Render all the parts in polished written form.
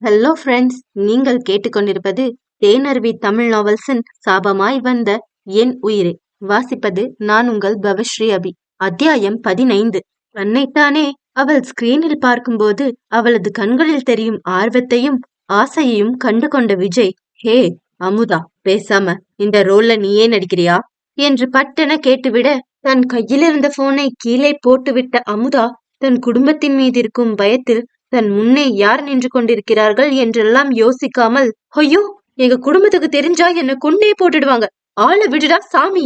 Hello friends, நீங்கள் கேட்டுக்கொண்டிருப்பது தேனருவி தமிழ் நாவல்ஸின் சாபமாய் வந்த என் உயிரே. வாசிப்பது நான் உங்கள் பவஸ்ரீ அபி. அத்தியாயம் 15. தன்னைத்தானே அவள் ஸ்கிரீனில் பார்க்கும்போது அவளது கண்களில் தெரியும் ஆர்வத்தையும் ஆசையையும் கண்டு கொண்ட விஜய், ஹே அமுதா, பேசாம இந்த ரோல்ல நீயே நடிக்கிறியா என்று பட்டென கேட்டுவிட, தன் கையிலிருந்த போனை கீழே போட்டுவிட்ட அமுதா தன் குடும்பத்தின் மீது இருக்கும் பயத்தில் தன் முன்னே யார் நின்று கொண்டிருக்கிறார்கள் என்றெல்லாம் யோசிக்காமல், ஐயோ, எங்க குடும்பத்துக்கு தெரிஞ்சா என்ன கொன்னே போட்டுடுவாங்க, ஆள விடுடா சாமி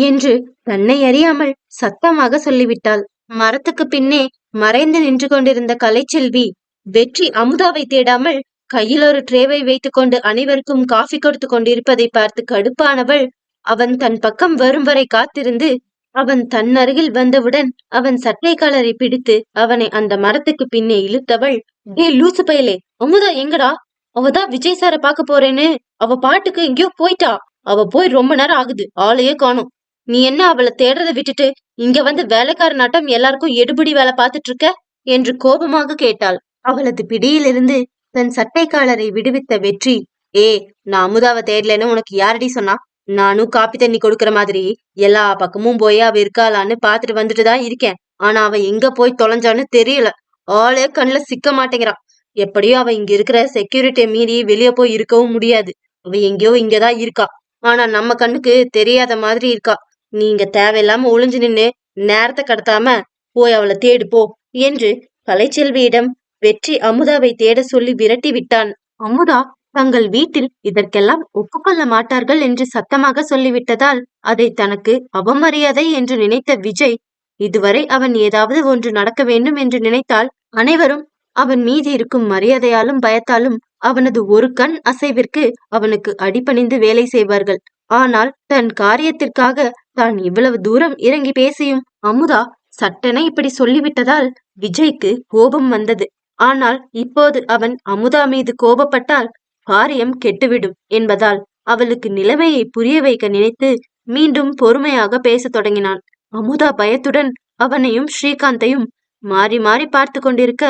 என்று தன்னை அறியாமல் சத்தமாக சொல்லிவிட்டாள். மரத்துக்கு பின்னே மறைந்து நின்று கொண்டிருந்த கலைச்செல்வி வெற்றி அமுதாவை தேடாமல் கையில் ஒரு ட்ரேவை வைத்துக் கொண்டு அனைவருக்கும் காஃபி கொடுத்து கொண்டிருப்பதை பார்த்து கடுப்பானவள் அவன் தன் பக்கம் வரும் வரை காத்திருந்து அவன் தன் அருகில் வந்தவுடன் அவன் சட்டை காலரை பிடித்து அவனை அந்த மரத்துக்கு பின்னே இழுத்தவள், டே லூசு பயலே, அமுதா எங்கடா? அவதான் விஜய் சார பாக்க போறேன்னு அவ பாட்டுக்கு எங்கேயோ போயிட்டா. அவ போய் ரொம்ப நேரம் ஆகுது, ஆளையே காணும். நீ என்ன அவளை தேடுறத விட்டுட்டு இங்க வந்து வேலைக்கார நாட்டம் எல்லாருக்கும் எடுபிடி வேலை பார்த்துட்டு இருக்க என்று கோபமாக கேட்டாள். அவளது பிடியிலிருந்து தன் சட்டை காலரை விடுவித்த வெற்றி, ஏ, நான் அமுதாவை தேடலன்னு உனக்கு யாரடி சொன்னா? நானும் காப்பி தண்ணி கொடுக்கற மாதிரி எல்லா பக்கமும் போய் அவ இருக்காளான்னு பாத்துட்டு வந்துட்டுதான் இருக்கேன். ஆனா அவ எங்க போய் தொலைஞ்சான்னு தெரியல. ஆளே கண்ணுல சிக்க மாட்டேங்கிறான். எப்படியும் அவ இங்க இருக்கிற செக்யூரிட்டியை மீறி வெளியே போய் இருக்கவும் முடியாது. அவ எங்கேயோ இங்கதான் இருக்கா. ஆனா நம்ம கண்ணுக்கு தெரியாத மாதிரி இருக்கா. நீ இங்க தேவையில்லாம ஒளிஞ்சு நின்னு நேரத்தை கடத்தாம போய் அவளை தேடு போ என்று கலைச்செல்வியிடம் வெற்றி அமுதாவை தேட சொல்லி விரட்டி விட்டான். அமுதா தங்கள் வீட்டில் இதற்கெல்லாம் ஒப்புக்கொள்ள மாட்டார்கள் என்று சத்தமாக சொல்லிவிட்டதால் அதை தனக்கு அவமரியாதை என்று நினைத்த விஜய், இதுவரை அவன் ஏதாவது ஒன்று நடக்க வேண்டும் என்று நினைத்தால் அனைவரும் அவன் மீது இருக்கும் மரியாதையாலும் பயத்தாலும் அவனது ஒரு கண் அசைவிற்கு அவனுக்கு அடிபணிந்து வேலை செய்வார்கள். ஆனால் தன் காரியத்திற்காக தான் இவ்வளவு தூரம் இறங்கி பேசியும் அமுதா சட்டென இப்படி சொல்லிவிட்டதால் விஜய்க்கு கோபம் வந்தது. ஆனால் இப்போது அவன் அமுதா மீது கோபப்பட்டால் காரியம் கெட்டுவிடும் என்பதால் அவளுக்கு நிலைமையை புரிய வைக்க நினைத்து மீண்டும் பொறுமையாக பேசத் தொடங்கினான். அமுதா பயத்துடன் அவனையும் ஸ்ரீகாந்தையும் மாறி மாறி பார்த்து கொண்டிருக்க,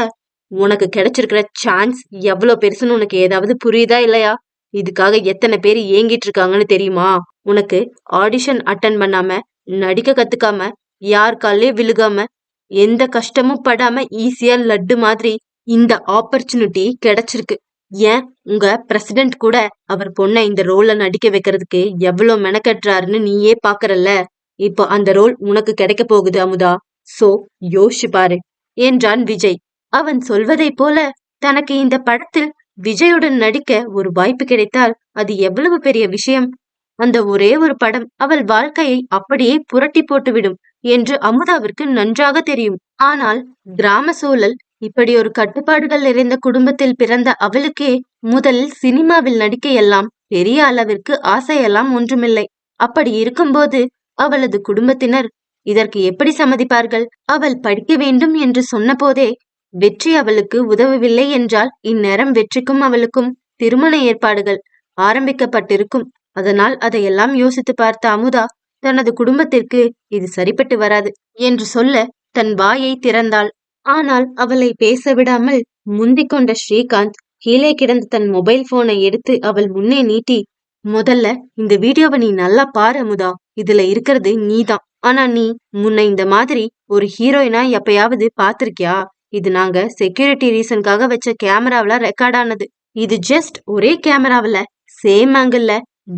உனக்கு கிடைச்சிருக்கிற சான்ஸ் எவ்வளவு பெருசுன்னு உனக்கு ஏதாவது புரியுதா இல்லையா? இதுக்காக எத்தனை பேர் ஏங்கிட்டு இருக்காங்கன்னு தெரியுமா? உனக்கு ஆடிஷன் அட்டன் பண்ணாம, நடிக்க கத்துக்காம, யார் காலே விழுகாம, எந்த கஷ்டமும் படாம ஈஸியா லட்டு மாதிரி இந்த ஆப்பர்ச்சுனிட்டி கிடைச்சிருக்கு. ஏன், உங்க பிரசிடென்ட் கூட அவர் பொண்ணை இந்த ரோல்ல நடிக்க வைக்கிறதுக்கு எவ்வளவு மெனக்கட்டுறாருன்னு நீயே பாக்குறல்ல. இப்போ அந்த ரோல் உனக்கு கிடைக்க போகுது அமுதா. சோ யோசிச்சு பாரு என்றான் விஜய். அவன் சொல்வதை போல தனக்கு இந்த படத்தில் விஜயுடன் நடிக்க ஒரு வாய்ப்பு கிடைத்தால் அது எவ்வளவு பெரிய விஷயம். அந்த ஒரே ஒரு படம் அவள் வாழ்க்கையை அப்படியே புரட்டி போட்டுவிடும் என்று அமுதாவிற்கு நன்றாக தெரியும். ஆனால் கிராம சூழல், இப்படி ஒரு கட்டுப்பாடுகள் நிறைந்த குடும்பத்தில் பிறந்த அவளுக்கே முதலில் சினிமாவில் நடிக்க எல்லாம் பெரிய அளவிற்கு ஆசையெல்லாம் ஒன்றுமில்லை. அப்படி இருக்கும்போது அவளது குடும்பத்தினர் இதற்கு எப்படி சம்மதிப்பார்கள்? அவள் படிக்க வேண்டும் என்று சொன்ன போதே வெற்றி அவளுக்கு உதவவில்லை என்றால் இந்நேரம் வெற்றிக்கும் அவளுக்கும் திருமண ஏற்பாடுகள் ஆரம்பிக்கப்பட்டிருக்கும். அதனால் அதையெல்லாம் யோசித்து பார்த்த அமுதா தனது குடும்பத்திற்கு இது சரிப்பட்டு வராது என்று சொல்ல தன் வாயை திறந்தாள். ஆனால் அவளை பேச விடாமல் முந்திக் கொண்ட ஸ்ரீகாந்த் கீழே கிடந்த தன் மொபைல் போனை எடுத்து அவள் முன்னே நீட்டி, முதல்ல இந்த வீடியோவை நீ நல்லா பாரு அமுதா. இதுல இருக்கிறது நீதான். ஆனா நீ முன்ன இந்த மாதிரி ஒரு ஹீரோயினா எப்பயாவது பாத்திருக்கியா? இது நாங்க செக்யூரிட்டி ரீசனுக்காக வச்ச கேமராவில ரெக்கார்ட் ஆனது. இது ஜஸ்ட் ஒரே கேமராவில சேம் ஆங்கிள்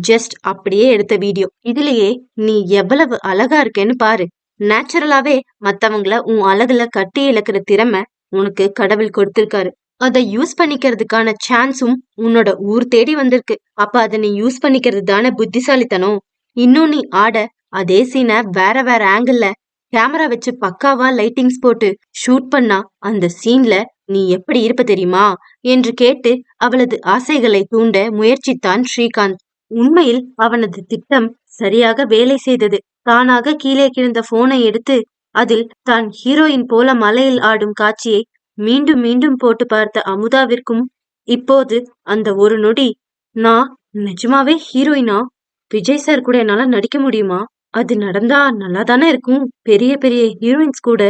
ஜஸ்ட் அப்படியே எடுத்த வீடியோ. இதுலயே நீ எவ்வளவு அழகா இருக்கேன்னு பாரு. நேச்சுரலாவே மத்தவங்கள உன் அழகுல கட்டி இழக்கிற திறமை உனக்கு கடவுள் கொடுத்திருக்காரு. அதை யூஸ் பண்ணிக்கிறதுக்கான சான்ஸும் உன்னோட ஊர் தேடி வந்திருக்கு. அப்ப அதை நீ யூஸ் பண்ணிக்கிறது தானே புத்திசாலித்தனம். இன்னும் நீ ஆட அதே சீனை வேற வேற ஆங்கிள் கேமரா வச்சு பக்காவா லைட்டிங்ஸ் போட்டு ஷூட் பண்ணா அந்த சீன்ல நீ எப்படி இருப்ப தெரியுமா என்று கேட்டு அவளது ஆசைகளை தூண்ட முயற்சித்தான் ஸ்ரீகாந்த். உண்மையில் அவனது திட்டம் சரியாக வேலை செய்தது. தானாக கீழே கிடந்த போனை எடுத்து அதில் தான் ஹீரோயின் போல மலையில் ஆடும் காட்சியை மீண்டும் மீண்டும் போட்டு பார்த்த அமுதாவிற்கும் இப்போது அந்த ஒரு நொடி, நான் நிஜமாவே ஹீரோயினா? விஜய் சார் கூட என்னால நடிக்க முடியுமா? அது நடந்தா நல்லா தானே இருக்கும். பெரிய பெரிய ஹீரோயின்ஸ் கூட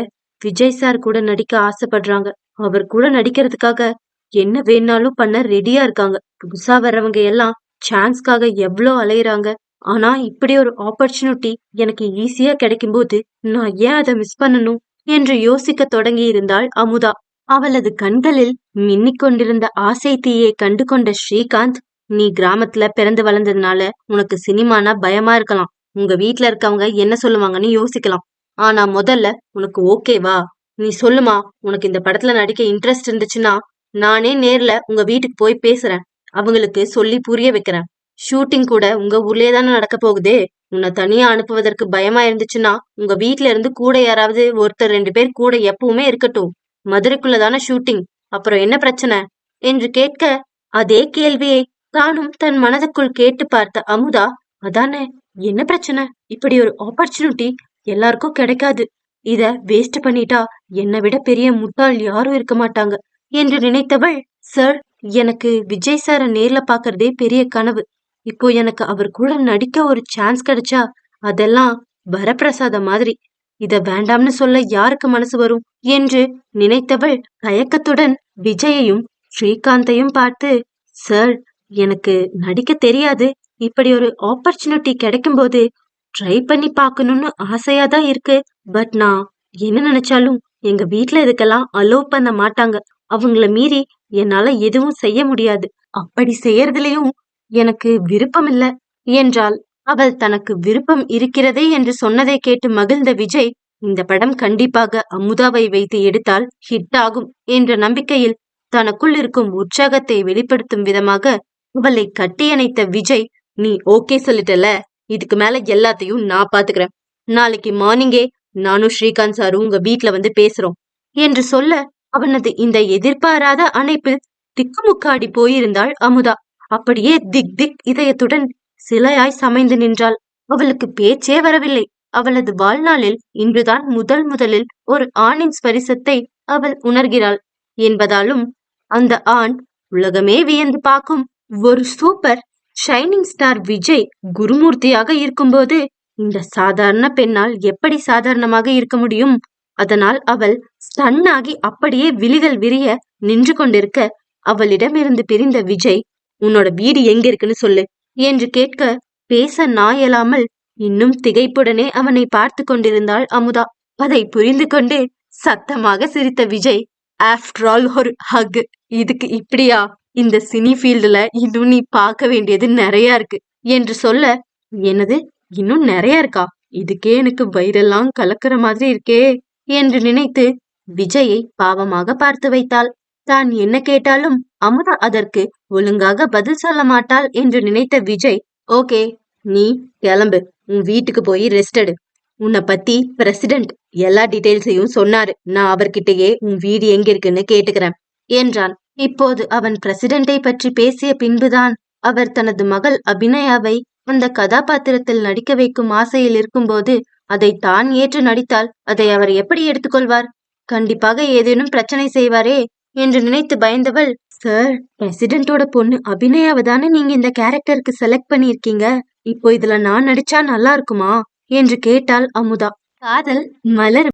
விஜய் சார் கூட நடிக்க ஆசைப்படுறாங்க. அவர் கூட நடிக்கிறதுக்காக என்ன வேணாலும் பண்ண ரெடியா இருக்காங்க. புதுசா வர்றவங்க எல்லாம் சான்ஸ்க்காக எவ்வளோ அலையுறாங்க. ஆனா இப்படி ஒரு ஆப்பர்ச்சுனிட்டி எனக்கு ஈஸியா கிடைக்கும்போது நான் ஏன் அதை மிஸ் பண்ணணும் என்று யோசிக்க தொடங்கி இருந்தாள் அமுதா. அவளது கண்களில் மின்னிக் கொண்டிருந்த ஆசை தீயை கண்டு கொண்ட ஸ்ரீகாந்த், நீ கிராமத்துல பிறந்து வளர்ந்ததுனால உனக்கு சினிமானா பயமா இருக்கலாம். உங்க வீட்ல இருக்கவங்க என்ன சொல்லுவாங்கன்னு யோசிக்கலாம். ஆனா முதல்ல உனக்கு ஓகேவா? நீ சொல்லுமா. உனக்கு இந்த படத்துல நடிக்க இன்ட்ரெஸ்ட் இருந்துச்சுன்னா நானே நேர்ல உங்க வீட்டுக்கு போய் பேசுறேன். அவங்களுக்கு சொல்லி புரிய வைக்கிறேன். ஷூட்டிங் கூட உங்க ஊர்லயே தானே நடக்க போகுது. உன்னை தனியா அனுப்புவதற்கு பயமா இருந்துச்சுன்னா உங்க வீட்ல இருந்து கூட யாராவது ஒருத்தர் 2 பேர் கூட எப்பவுமே இருக்கட்டும். மதுரைக்குள்ளதான ஷூட்டிங். அப்புறம் என்ன பிரச்சனை என்று கேட்க, அதே கேள்வியை தானும் தன் மனதுக்குள் கேட்டு பார்த்த அமுதா, அதானே என்ன பிரச்சனை? இப்படி ஒரு ஆப்பர்ச்சுனிட்டி எல்லாருக்கும் கிடைக்காது. இத வேஸ்ட் பண்ணிட்டா என்னை விட பெரிய முட்டாள் யாரும் இருக்க மாட்டாங்க என்று நினைத்தவள், சார், எனக்கு விஜய் சாரை நேர்ல பாக்குறதே பெரிய கனவு. இப்போ எனக்கு அவர் கூட நடிக்க ஒரு சான்ஸ் கிடைச்சா அதெல்லாம் வரப்பிரசாதம் மாதிரி. இத வேண்டாம்னு சொல்ல யாருக்கு மனசு வரும் என்று நினைத்தவள் தயக்கத்துடன் விஜயையும் ஸ்ரீகாந்தையும் பார்த்து, சார், எனக்கு நடிக்க தெரியாது. இப்படி ஒரு ஆப்பர்ச்சுனிட்டி கிடைக்கும்போது ட்ரை பண்ணி பார்க்கணும்னு ஆசையா தான் இருக்கு. பட் நான் என்ன நினைச்சாலும் எங்க வீட்ல இதுக்கெல்லாம் அலோவ் பண்ண மாட்டாங்க. அவங்கள மீறி என்னால எதுவும் செய்ய முடியாது. அப்படி செய்யறதுலயும் எனக்கு விருப்பம் இல்ல என்றாள். அவள் தனக்கு விருப்பம் இருக்கிறதே என்று சொன்னதை கேட்டு மகிழ்ந்த விஜய், இந்த படம் கண்டிப்பாக அமுதாவை வைத்து எடுத்தால் ஹிட் ஆகும் என்ற நம்பிக்கையில் தனக்குள் இருக்கும் உற்சாகத்தை வெளிப்படுத்தும் விதமாக அவளை கட்டியணைத்த விஜய், நீ ஓகே சொல்லிட்டல, இதுக்கு மேல எல்லாத்தையும் நான் பாத்துக்கிறேன். நாளைக்கு மார்னிங்கே நானும் ஸ்ரீகாந்த் சாரும் உங்க வீட்ல வந்து பேசுறோம் என்று சொல்ல, அவனது இந்த எதிர்பாராத அணைப்பில் திக்குமுக்காடி போயிருந்தாள் அமுதா. அப்படியே திக் திக் இதயத்துடன் சிலையாய் சமைந்து நின்றாள். அவளுக்கு பேச்சே வரவில்லை. அவளது வாழ்நாளில் இன்றுதான் முதலில் ஒரு ஆணின் ஸ்பரிசத்தை அவள் உணர்கிறாள் என்பதாலும், அந்த ஆண் உலகமே வியந்து பார்க்கும் ஒரு சூப்பர் ஷைனிங் ஸ்டார் விஜய் குருமூர்த்தியாக இருக்கும்போது இந்த சாதாரண பெண்ணால் எப்படி சாதாரணமாக இருக்க முடியும்? அதனால் அவள் ஸ்டன்னாகி அப்படியே விழிகள் விரிய நின்று கொண்டிருக்க, அவளிடமிருந்து பிரிந்த விஜய், உன்னோட வீடு எங்க இருக்குன்னு சொல்லு என்று கேட்க, பேச நாயலாமல் இன்னும் திகைப்புடனே அவனை பார்த்து கொண்டிருந்தாள் அமுதா. அதை புரிந்து கொண்டு சத்தமாக சிரித்த விஜய், ஆஃப்டர் ஆல் ஒரு ஹக், இதுக்கு இப்படியா? இந்த சினி ஃபீல்டுல இன்னும் நீ பார்க்க வேண்டியது நிறைய இருக்கு என்று சொல்ல, என்னது இன்னும் நிறைய இருக்கா? இதுக்கே எனக்கு வயிறெல்லாம் கலக்கிற மாதிரி இருக்கே என்று நினைத்து விஜயை பாவமாக பார்த்து வைத்தாள். தான் என்ன கேட்டாலும் அமுதா அதற்கு ஒழுங்காக பதில் சொல்ல மாட்டாள் என்று நினைத்த விஜய், ஓகே, நீ கிளம்பு, உன் வீட்டுக்கு போய் ரெஸ்ட் எடு. உன்னை பத்தி பிரசிடென்ட் எல்லா டீடைல்ஸையும் சொன்னாரு. நான் அவர்கிட்டயே உன் வீடு எங்க இருக்குன்னு கேட்டுக்கிறேன் என்றான். இப்போது அவன் பிரசிடென்டை பற்றி பேசிய பின்புதான் அவர் தனது மகள் அபிநயாவை அந்த கதாபாத்திரத்தில் நடிக்க வைக்கும் ஆசையில் இருக்கும்போது அதை தான் ஏற்று நடித்தால் அதை அவர் எப்படி எடுத்துக்கொள்வார்? கண்டிப்பாக ஏதேனும் பிரச்சனை செய்வாரே என்று நினைத்து பயந்தவள், சார், பிரசிடென்டோட பொண்ணு அபிநயாவை தானே நீங்க இந்த கேரக்டருக்கு செலக்ட் பண்ணியிருக்கீங்க. இப்போ இதுல நான் நடிச்சா நல்லா இருக்குமா என்று கேட்டாள் அமுதா. காதல் மலர்